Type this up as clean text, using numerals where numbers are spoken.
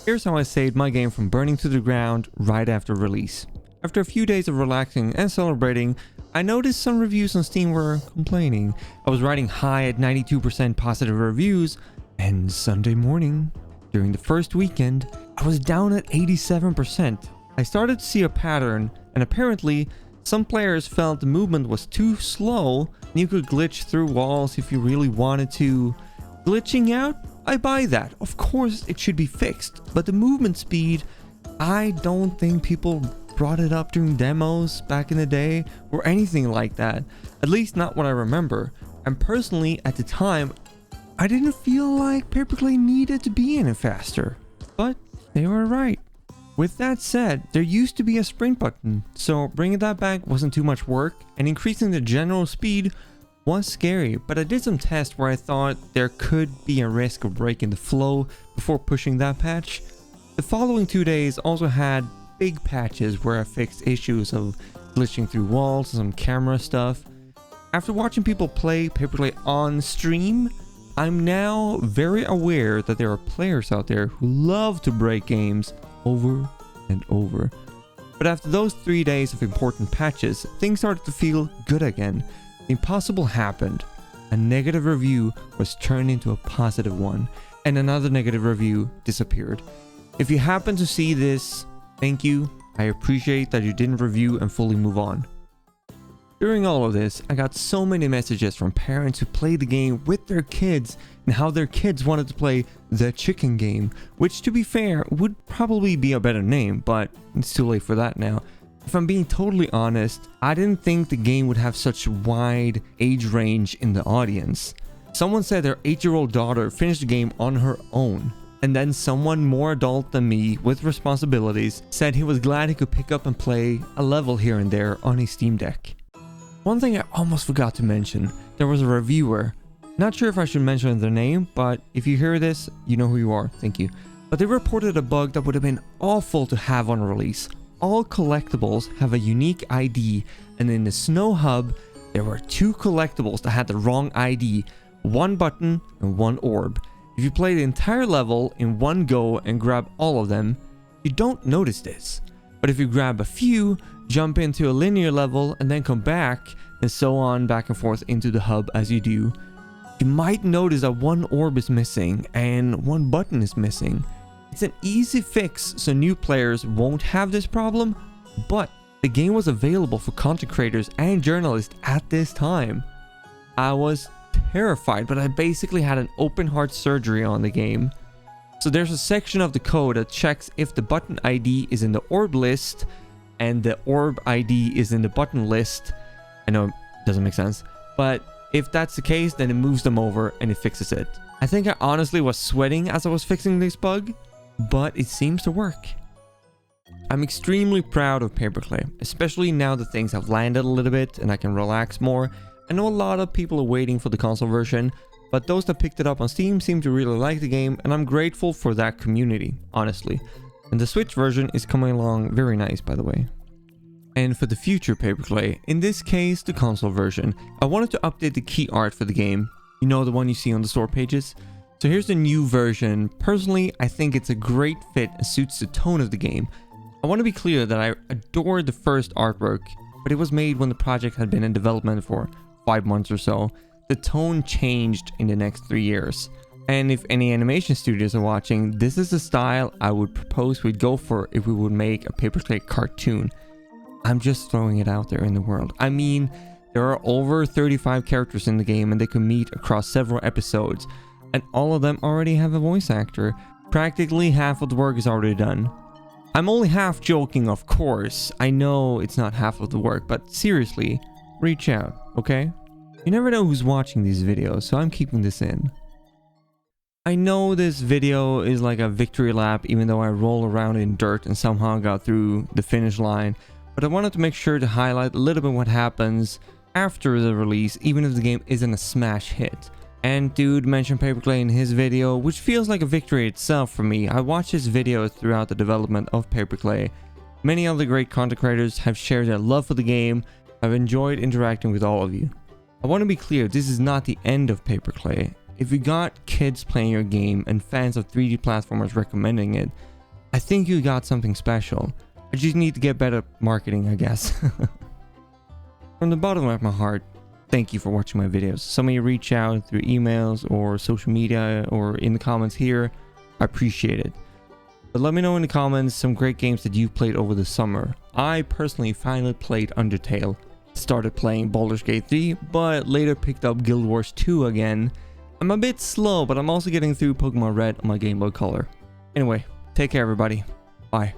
Here's how I saved my game from burning to the ground right after release. After a few days of relaxing and celebrating, I noticed some reviews on Steam were complaining. I was riding high at 92% positive reviews, and Sunday morning, during the first weekend, I was down at 87%. I started to see a pattern, and apparently, some players felt the movement was too slow and you could glitch through walls if you really wanted to. Glitching out? I buy that. Of course it should be fixed, but the movement speed, I don't think people brought it up during demos back in the day or anything like that. At least not what I remember. And personally, at the time, I didn't feel like PaperKlay needed to be any faster. But they were right. With that said, there used to be a sprint button, so bringing that back wasn't too much work, and increasing the general speed was scary, but I did some tests where I thought there could be a risk of breaking the flow before pushing that patch. The following 2 days also had big patches where I fixed issues of glitching through walls and some camera stuff. After watching people play PaperKlay on stream, I'm now very aware that there are players out there who love to break games over and over. But after those 3 days of important patches, things started to feel good again. The impossible happened. A negative review was turned into a positive one, and another negative review disappeared. If you happen to see this, thank you. I appreciate that you didn't review and fully move on. During all of this, I got so many messages from parents who played the game with their kids and how their kids wanted to play the chicken game, which to be fair would probably be a better name, but it's too late for that now. If I'm being totally honest, I didn't think the game would have such wide age range in the audience. Someone said their 8-year-old daughter finished the game on her own, and then someone more adult than me with responsibilities said he was glad he could pick up and play a level here and there on his Steam Deck. One thing I almost forgot to mention, there was a reviewer. Not sure if I should mention their name, but if you hear this, you know who you are, thank you. But they reported a bug that would have been awful to have on release. All collectibles have a unique ID, and in the Snow Hub, there were 2 collectibles that had the wrong ID, 1 button and 1 orb. If you play the entire level in one go and grab all of them, you don't notice this. But if you grab a few, jump into a linear level and then come back, and so on back and forth into the hub as you do, you might notice that 1 orb is missing and 1 button is missing. It's an easy fix so new players won't have this problem, but the game was available for content creators and journalists at this time. I was terrified, but I basically had an open heart surgery on the game. So there's a section of the code that checks if the button ID is in the orb list and the orb ID is in the button list. I know it doesn't make sense, but if that's the case, then it moves them over and it fixes it. I think I honestly was sweating as I was fixing this bug, but it seems to work. I'm extremely proud of PaperKlay, especially now that things have landed a little bit and I can relax more. I know a lot of people are waiting for the console version, but those that picked it up on Steam seem to really like the game, and I'm grateful for that community, honestly. And the Switch version is coming along very nice, by the way. And for the future PaperKlay, in this case the console version, I wanted to update the key art for the game. You know, the one you see on the store pages? So here's the new version. Personally, I think it's a great fit and suits the tone of the game. I want to be clear that I adored the first artwork, but it was made when the project had been in development for 5 months or so. The tone changed in the next 3 years. And if any animation studios are watching, this is the style I would propose we'd go for if we would make a PaperKlay cartoon. I'm just throwing it out there in the world. I mean, there are over 35 characters in the game and they can meet across several episodes, and all of them already have a voice actor. Practically half of the work is already done. I'm only half joking, of course. I know it's not half of the work, but seriously, reach out, okay? You never know who's watching these videos, so I'm keeping this in. I know this video is like a victory lap, even though I roll around in dirt and somehow got through the finish line, but I wanted to make sure to highlight a little bit what happens after the release, even if the game isn't a smash hit. And dude mentioned PaperKlay in his video, which feels like a victory itself for me. I watched his videos throughout the development of PaperKlay. Many other great content creators have shared their love for the game. I've enjoyed interacting with all of you. I want to be clear, this is not the end of PaperKlay. If you got kids playing your game and fans of 3D platformers recommending it, I think you got something special. I just need to get better at marketing, I guess. From the bottom of my heart, thank you for watching my videos. Some of you reach out through emails or social media or in the comments here. I appreciate it. But let me know in the comments some great games that you've played over the summer. I personally finally played Undertale. Started playing Baldur's Gate 3, but later picked up Guild Wars 2 again. I'm a bit slow, but I'm also getting through Pokemon Red on my Game Boy Color. Anyway, take care everybody. Bye.